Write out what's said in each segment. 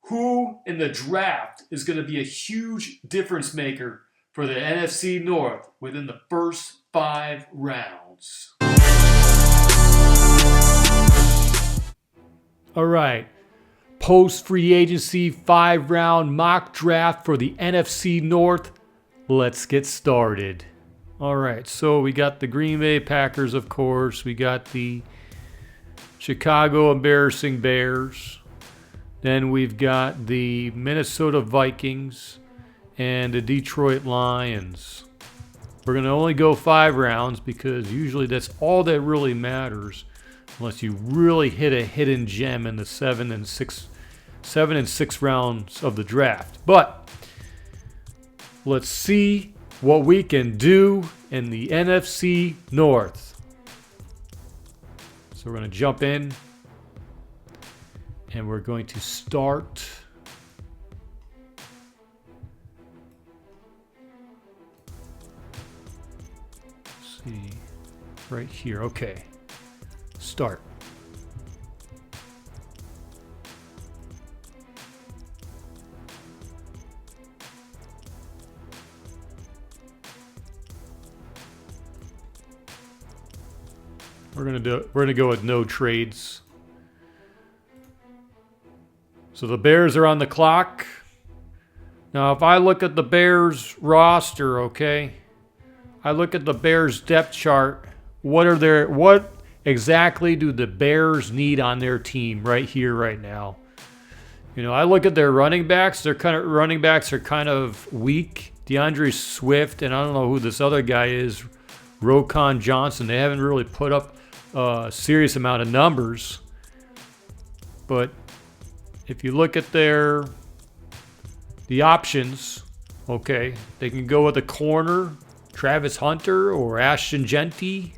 Who in the draft is going to be a huge difference maker for the NFC North within the first 5 rounds? All right. Post free agency 5-round mock draft for the NFC North. Let's get started. All right. So we got the Green Bay Packers, of course. We got the Chicago Embarrassing Bears. Then we've got the Minnesota Vikings and the Detroit Lions. We're going to only go 5 rounds because usually that's all that really matters, unless you really hit a hidden gem in the 7 and 6 rounds of the draft. But let's see what we can do in the NFC North. So we're going to jump in. And we're going to start right here. Okay. Start. We're gonna go with no trades. So the Bears are on the clock. Now, if I look at the Bears roster, okay, I look at the Bears depth chart. What exactly do the Bears need on their team right here, right now? You know, I look at their running backs. Their running backs are kind of weak. DeAndre Swift, and I don't know who this other guy is, Roquan Johnson. They haven't really put up a serious amount of numbers. But if you look at the options, okay, they can go with a corner, Travis Hunter or Ashton Genty.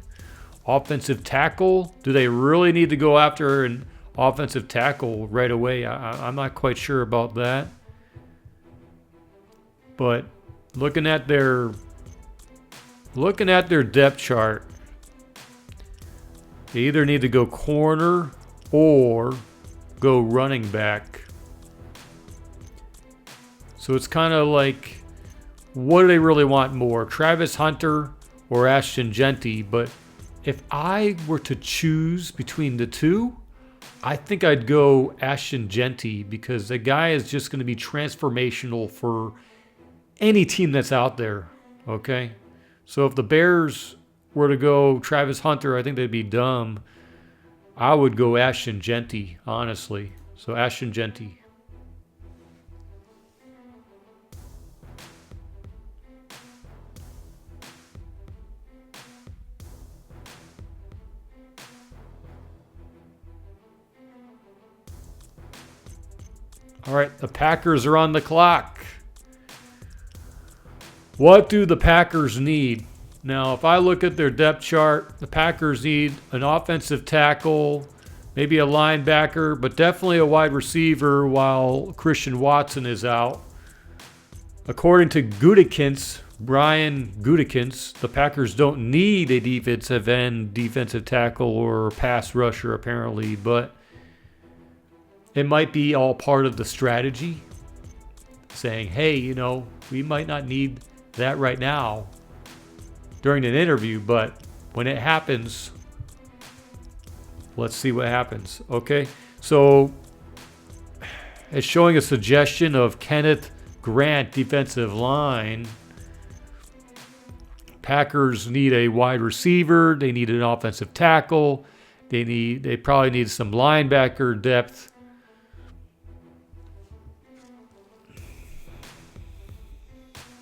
Offensive tackle, do they really need to go after an offensive tackle right away? I'm not quite sure about that. But looking at their depth chart, they either need to go corner or go running back. So it's kind of like, what do they really want more, Travis Hunter or Ashton Genty? But if I were to choose between the two, I think I'd go Ashton Genty, because the guy is just going to be transformational for any team that's out there. Okay, so if the Bears were to go Travis Hunter, I think they'd be dumb. I would go Ashton Genty, honestly. So Ashton Genty. All right, the Packers are on the clock. What do the Packers need? Now, if I look at their depth chart, the Packers need an offensive tackle, maybe a linebacker, but definitely a wide receiver while Christian Watson is out. According to Brian Gutekunst, the Packers don't need a defensive end, defensive tackle, or pass rusher apparently, but it might be all part of the strategy, saying, hey, you know, we might not need that right now during an interview, but when it happens, let's see what happens. Okay, so it's showing a suggestion of Kenneth Grant, defensive line. Packers need a wide receiver. They need an offensive tackle. They probably need some linebacker depth.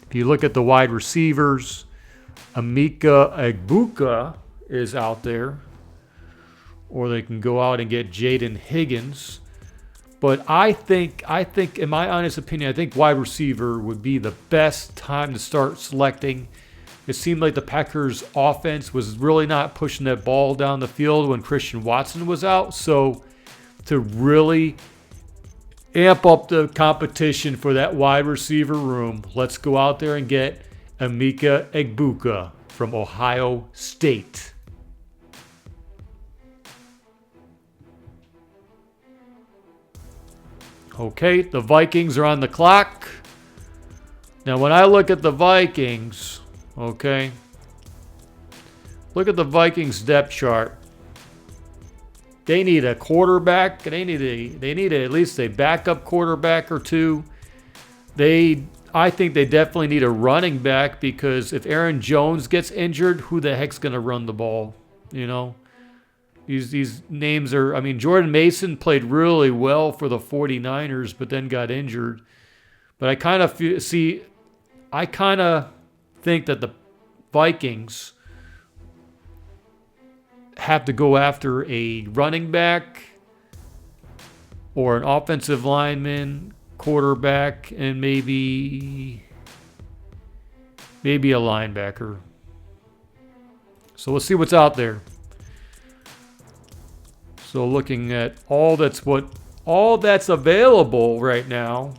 If you look at the wide receivers, Emeka Egbuka is out there, or they can go out and get Jaden Higgins. But I think, in my honest opinion, I think wide receiver would be the best time to start selecting. It seemed like the Packers' offense was really not pushing that ball down the field when Christian Watson was out. So to really amp up the competition for that wide receiver room, let's go out there and get Emeka Egbuka from Ohio State. Okay, the Vikings are on the clock. Now, when I look at the Vikings, okay, look at the Vikings depth chart. They need a quarterback. They need at least a backup quarterback or two. I think they definitely need a running back, because if Aaron Jones gets injured, who the heck's going to run the ball? You know, these names are, I mean, Jordan Mason played really well for the 49ers, but then got injured. But I kind of think that the Vikings have to go after a running back or an offensive lineman, quarterback, and maybe a linebacker. So let's see what's out there. So looking at all that's available right now,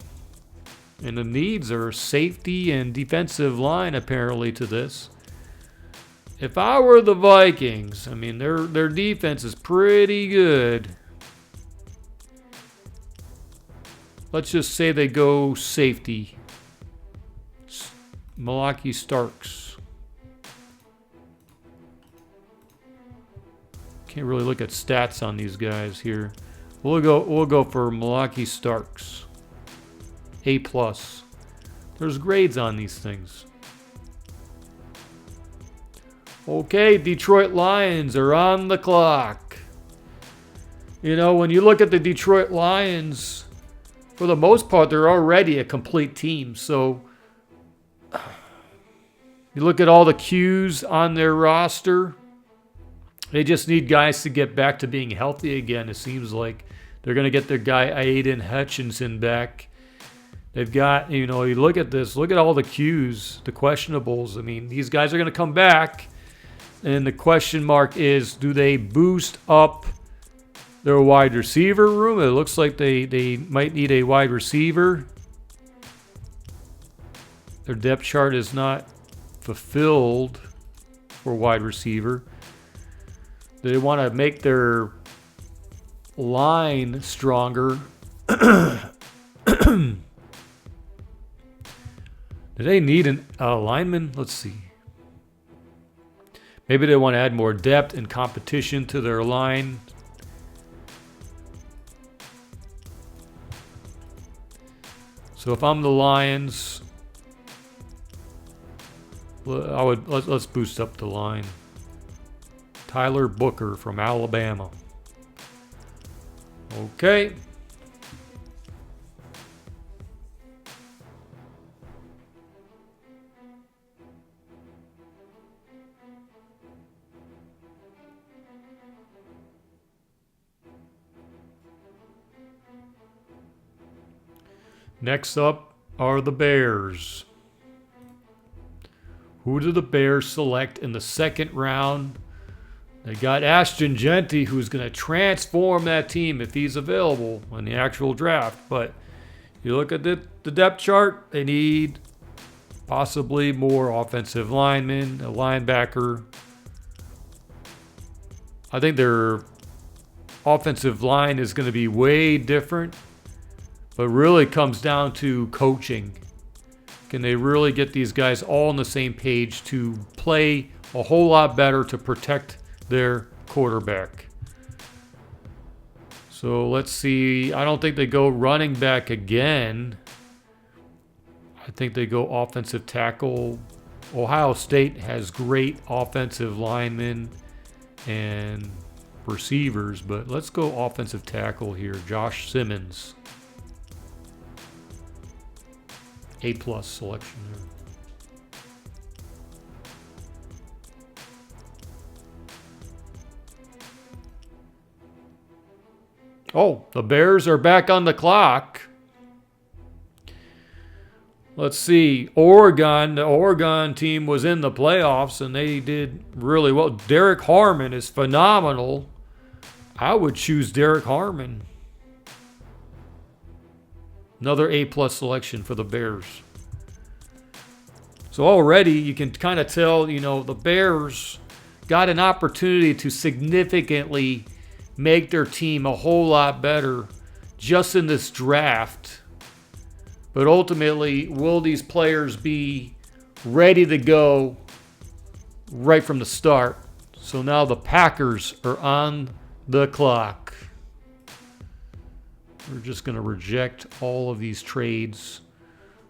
and the needs are safety and defensive line apparently to this. If I were the Vikings, I mean, their defense is pretty good. Let's just say they go safety. Malaki Starks. Can't really look at stats on these guys here. We'll go for Malaki Starks. A+. There's grades on these things. Okay, Detroit Lions are on the clock. You know, when you look at the Detroit Lions, for the most part, they're already a complete team. So you look at all the Qs on their roster, they just need guys to get back to being healthy again. It seems like they're going to get their guy Aiden Hutchinson back. They've got, you know, you look at this, look at all the Qs, the questionables. I mean, these guys are going to come back. And the question mark is, do they boost up their wide receiver room? It looks like they might need a wide receiver. Their depth chart is not fulfilled for wide receiver. They want to make their line stronger. Do they need a lineman? Let's see. Maybe they want to add more depth and competition to their line. So if I'm the Lions, let's boost up the line. Tyler Booker from Alabama. Okay. Next up are the Bears. Who do the Bears select in the second round? They got Ashton Genty, who's going to transform that team if he's available in the actual draft. But you look at the depth chart, they need possibly more offensive linemen, a linebacker. I think their offensive line is going to be way different. But really comes down to coaching. Can they really get these guys all on the same page to play a whole lot better to protect their quarterback? So let's see. I don't think they go running back again. I think they go offensive tackle. Ohio State has great offensive linemen and receivers, but let's go offensive tackle here. Josh Simmons. A+ selection there. Oh, the Bears are back on the clock. Let's see. Oregon, the Oregon team was in the playoffs and they did really well. Derek Harmon is phenomenal. I would choose Derek Harmon. Another A+ selection for the Bears. So already you can kind of tell, you know, the Bears got an opportunity to significantly make their team a whole lot better just in this draft. But ultimately, will these players be ready to go right from the start? So now the Packers are on the clock. We're just going to reject all of these trades.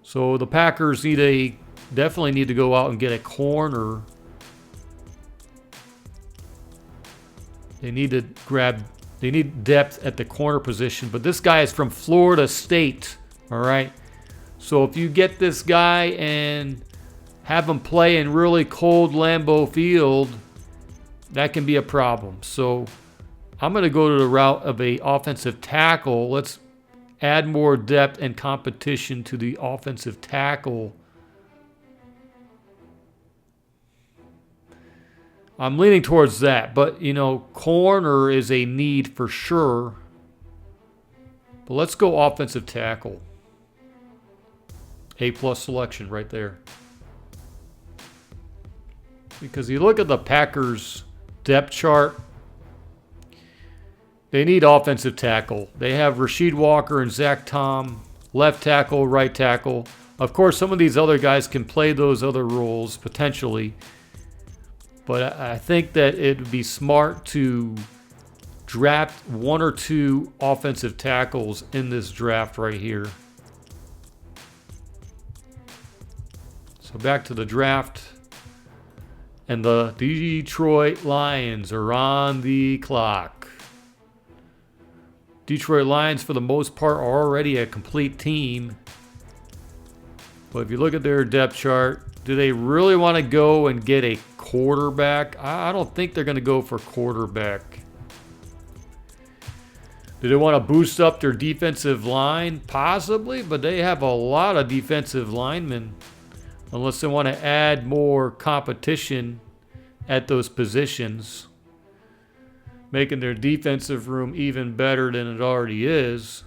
So the Packers definitely need to go out and get a corner. They need depth at the corner position. But this guy is from Florida State. All right. So if you get this guy and have him play in really cold Lambeau Field, that can be a problem. So I'm going to go to the route of an offensive tackle. Let's add more depth and competition to the offensive tackle. I'm leaning towards that. But, corner is a need for sure. But let's go offensive tackle. A+ selection right there. Because you look at the Packers depth chart, they need offensive tackle. They have Rasheed Walker and Zach Tom, left tackle, right tackle. Of course, some of these other guys can play those other roles potentially. But I think that it would be smart to draft 1 or 2 offensive tackles in this draft right here. So back to the draft. And the Detroit Lions are on the clock. Detroit Lions, for the most part, are already a complete team. But if you look at their depth chart, do they really want to go and get a quarterback? I don't think they're going to go for quarterback. Do they want to boost up their defensive line? Possibly, but they have a lot of defensive linemen. Unless they want to add more competition at those positions, making their defensive room even better than it already is.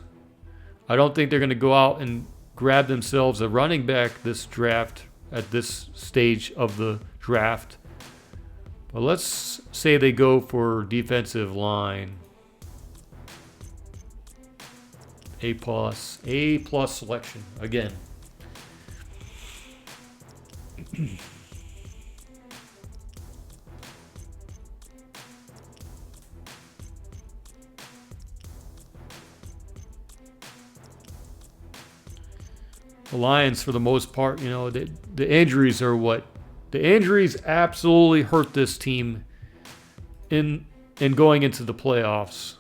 I don't think they're going to go out and grab themselves a running back this draft at this stage of the draft. But let's say they go for defensive line. A+ selection again. The Lions, for the most part, the injuries are what? The injuries absolutely hurt this team in going into the playoffs.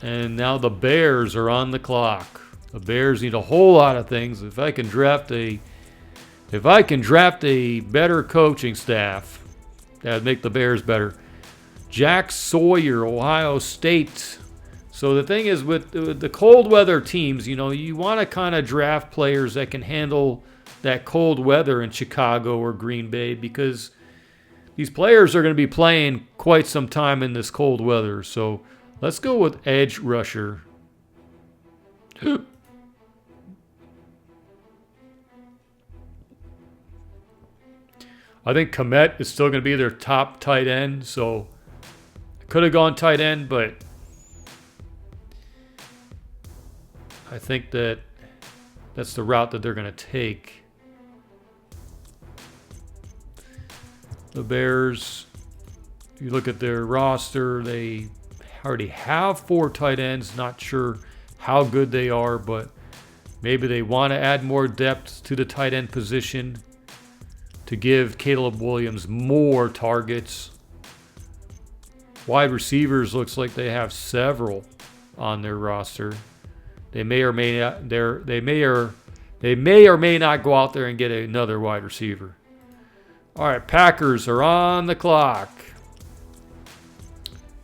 And now the Bears are on the clock. The Bears need a whole lot of things. If I can draft a better coaching staff, that'd make the Bears better. Jack Sawyer, Ohio State. So the thing is, with the cold weather teams, you want to kind of draft players that can handle that cold weather in Chicago or Green Bay, because these players are going to be playing quite some time in this cold weather. So let's go with edge rusher. I think Komet is still going to be their top tight end, so I could have gone tight end, but I think that's the route that they're going to take. The Bears, if you look at their roster, they already have 4 tight ends. Not sure how good they are, but maybe they want to add more depth to the tight end position to give Caleb Williams more targets. Wide receivers looks like they have several on their roster. They may or may not go out there and get another wide receiver. All right, Packers are on the clock.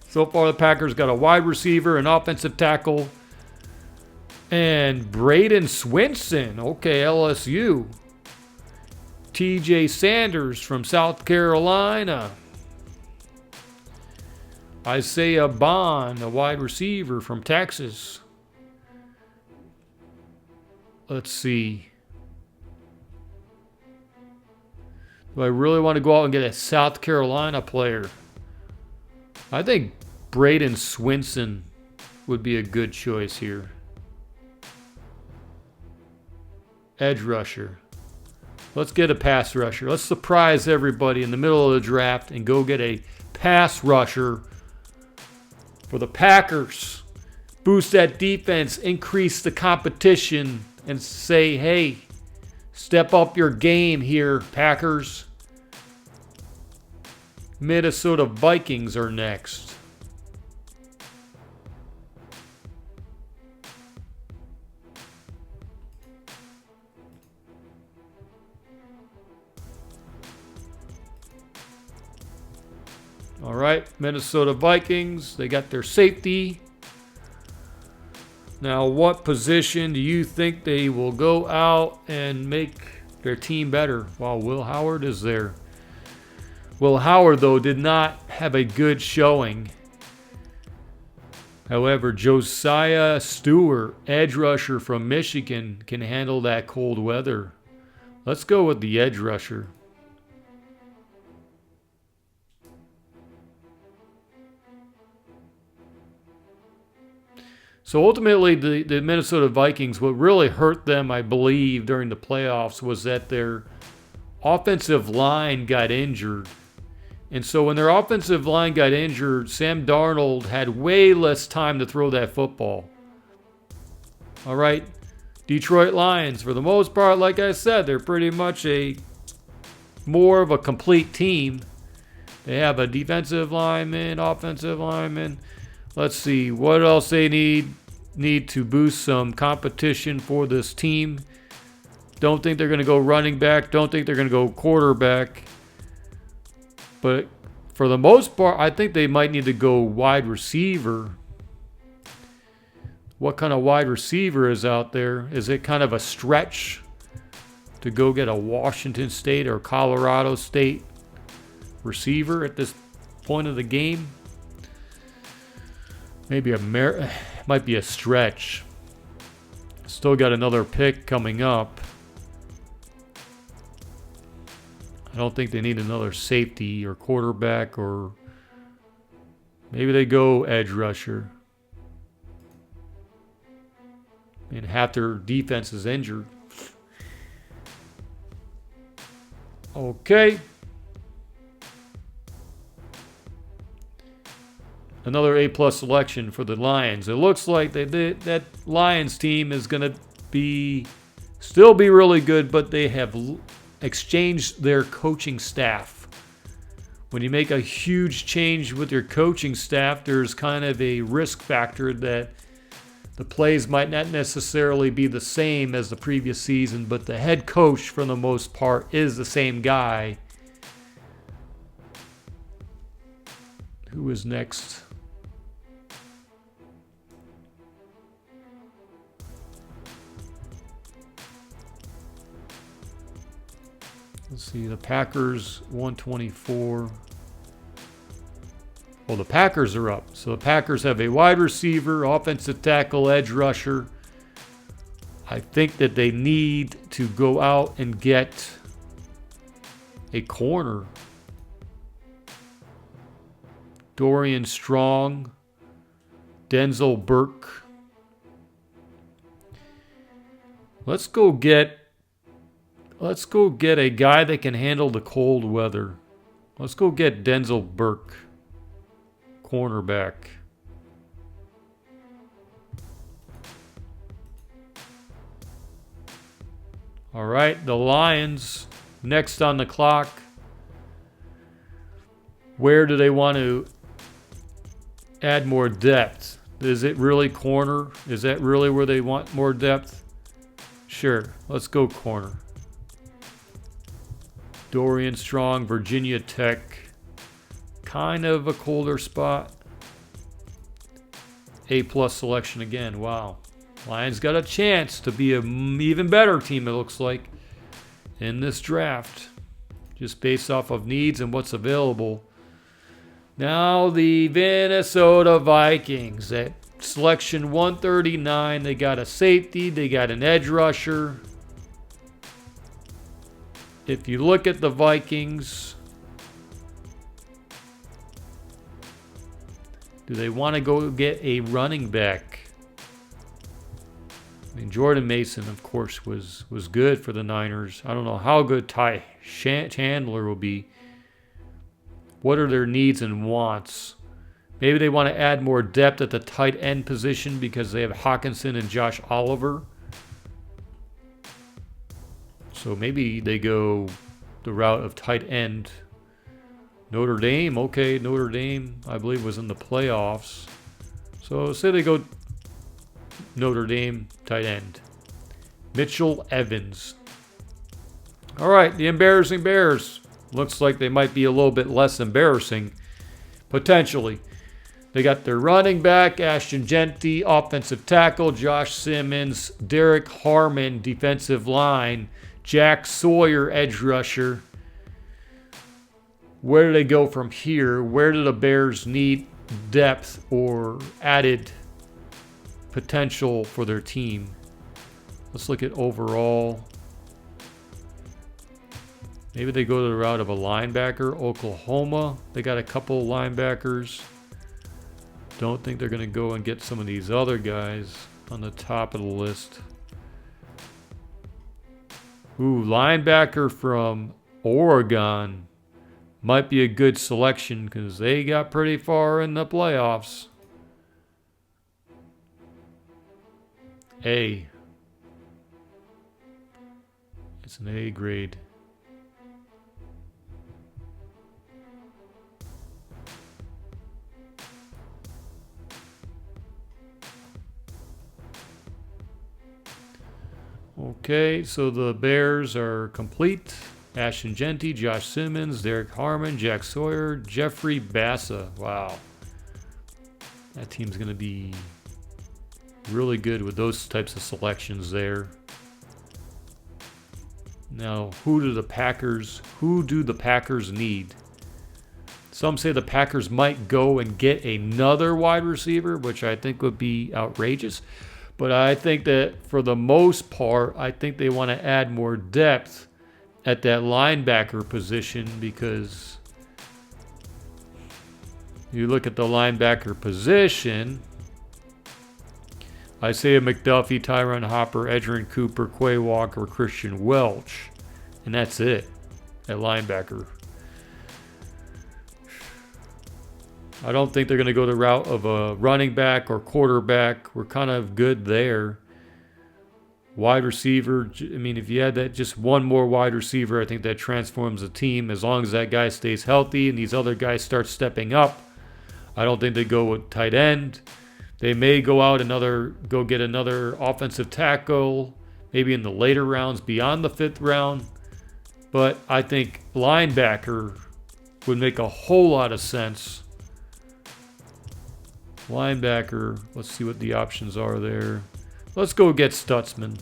So far, the Packers got a wide receiver, an offensive tackle, and Braden Swinson. Okay, LSU. TJ Sanders from South Carolina. Isaiah Bond, a wide receiver from Texas. Let's see. Do I really want to go out and get a South Carolina player? I think Braden Swinson would be a good choice here. Edge rusher. Let's get a pass rusher. Let's surprise everybody in the middle of the draft and go get a pass rusher for the Packers. Boost that defense, increase the competition, and say, hey, step up your game here, Packers. Minnesota Vikings are next. All right, Minnesota Vikings, they got their safety. Now, what position do you think they will go out and make their team better while Will Howard is there? Will Howard, though, did not have a good showing. However, Josiah Stewart, edge rusher from Michigan, can handle that cold weather. Let's go with the edge rusher. So ultimately, the Minnesota Vikings, what really hurt them, I believe, during the playoffs was that their offensive line got injured. And so when their offensive line got injured, Sam Darnold had way less time to throw that football. All right, Detroit Lions, for the most part, like I said, they're pretty much more of a complete team. They have a defensive lineman, offensive lineman. Let's see what else they need to boost some competition for this team. Don't think they're going to go running back. Don't think they're going to go quarterback. But for the most part, I think they might need to go wide receiver. What kind of wide receiver is out there? Is it kind of a stretch to go get a Washington State or Colorado State receiver at this point of the game? Maybe might be a stretch. Still got another pick coming up. I don't think they need another safety or quarterback, or maybe they go edge rusher. And half their defense is injured. Okay. Another A-plus selection for the Lions. It looks like that Lions team is going to still be really good, but they have exchanged their coaching staff. When you make a huge change with your coaching staff, there's kind of a risk factor that the plays might not necessarily be the same as the previous season, but the head coach, for the most part, is the same guy. Who is next? Let's see, the Packers, 124. Well, the Packers are up. So the Packers have a wide receiver, offensive tackle, edge rusher. I think that they need to go out and get a corner. Dorian Strong, Denzel Burke. Let's go get a guy that can handle the cold weather. Let's go get Denzel Burke, cornerback. All right, the Lions next on the clock. Where do they want to add more depth? Is it really corner? Is that really where they want more depth? Sure, let's go corner. Dorian Strong, Virginia Tech. Kind of a colder spot. A-plus selection again. Wow. Lions got a chance to be an even better team, it looks like, in this draft. Just based off of needs and what's available. Now the Minnesota Vikings at selection 139. They got a safety. They got an edge rusher. If you look at the Vikings, Do they want to go get a running back? I mean, Jordan Mason, of course, was good for the Niners. I don't know how good Ty Chandler will be. What are their needs and wants? Maybe they want to add more depth at the tight end position because they have Hawkinson and Josh Oliver. So maybe they go the route of tight end. Notre Dame, okay, Notre Dame, I believe, was in the playoffs. So say they go Notre Dame tight end. Mitchell Evans. All right, the embarrassing Bears. Looks like they might be a little bit less embarrassing, potentially. They got their running back, Ashton Jeanty, offensive tackle, Josh Simmons, Derek Harmon, defensive line, Jack Sawyer, edge rusher. Where do they go from here? Where do the Bears need depth or added potential for their team? Let's look at overall. Maybe they go to the route of a linebacker. Oklahoma, they got a couple of linebackers. Don't think they're going to go and get some of these other guys on the top of the list. Ooh, linebacker from Oregon might be a good selection because they got pretty far in the playoffs. A. It's an A grade. Okay, so the Bears are complete. Ashton Jeanty, Josh Simmons, Derek Harmon, Jack Sawyer, Jeffrey Bassa. Wow. That team's going to be really good with those types of selections there. Now, who do the Packers need? Some say the Packers might go and get another wide receiver, which I think would be outrageous. But I think that for the most part, I think they want to add more depth at that linebacker position because you look at the linebacker position, Isaiah McDuffie, Tyron Hopper, Edgerrin Cooper, Quay Walker, Christian Welch, and that's it at linebacker. I don't think they're going to go the route of a running back or quarterback. We're kind of good there. Wide receiver, I mean, if you had that just one more wide receiver, I think that transforms the team. As long as that guy stays healthy and these other guys start stepping up, I don't think they go with tight end. They may go get another offensive tackle, maybe in the later rounds beyond the 5th round. But I think linebacker would make a whole lot of sense. Linebacker, let's see what the options are there. Let's go get Stutzman.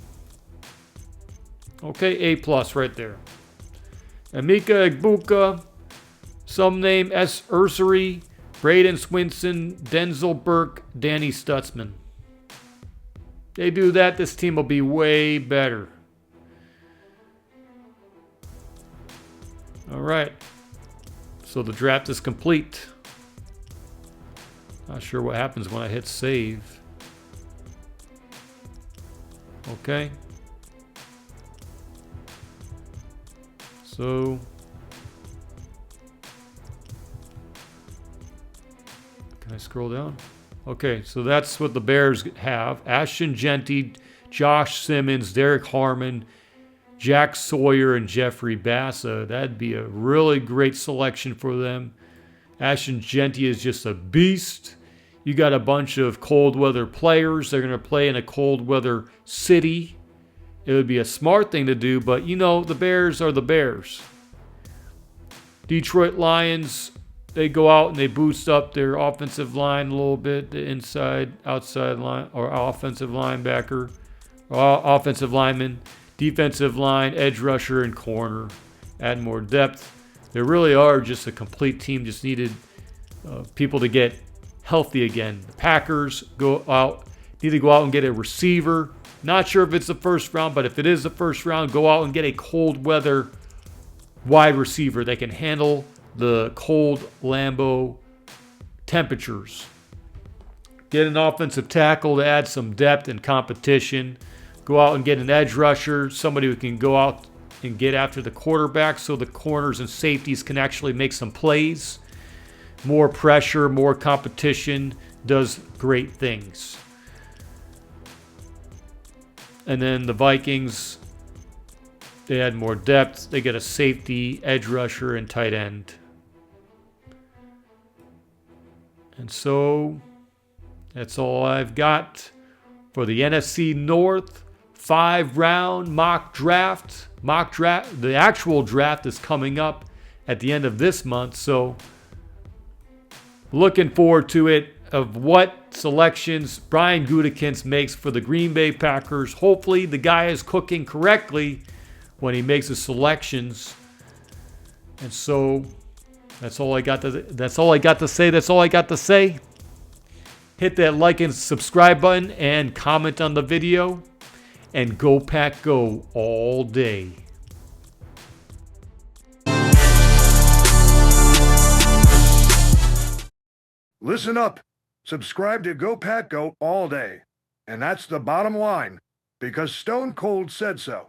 Okay, A+ right there. Emeka Egbuka, some name S. Ursery, Braden Swinson, Denzel Burke, Danny Stutzman. They do that, this team will be way better. All right. So the draft is complete. Not sure what happens when I hit save. Okay. So can I scroll down? Okay, so that's what the Bears have. Ashton Jeanty, Josh Simmons, Derek Harmon, Jack Sawyer, and Jeffrey Bassa. That'd be a really great selection for them. Ashton Jeanty is just a beast. You got a bunch of cold weather players. They're going to play in a cold weather city. It would be a smart thing to do, but you know, the Bears are the Bears. Detroit Lions, they go out and they boost up their offensive line a little bit, the inside, outside line, or offensive linebacker, or offensive lineman, defensive line, edge rusher, and corner. Add more depth. They really are just a complete team. Just needed people to get healthy again. The Packers need to go out and get a receiver. Not sure if it's the first round, but if it is the first round, go out and get a cold weather wide receiver that can handle the cold Lambeau temperatures. Get an offensive tackle to add some depth and competition. Go out and get an edge rusher, somebody who can go out and get after the quarterback so the corners and safeties can actually make some plays. More pressure, more competition does great things. And then the Vikings, they add more depth. They get a safety, edge rusher, and tight end. And so that's all I've got for the NFC North 5-round mock draft. The actual draft is coming up at the end of this month, so looking forward to it, of what selections Brian Gutekunst makes for the Green Bay Packers. Hopefully the guy is cooking correctly when he makes his selections. And so that's all I got to say. Hit that like and subscribe button and comment on the video. And go Pack Go all day. Listen up. Subscribe to Go Pack Go all day. And that's the bottom line, because Stone Cold said so.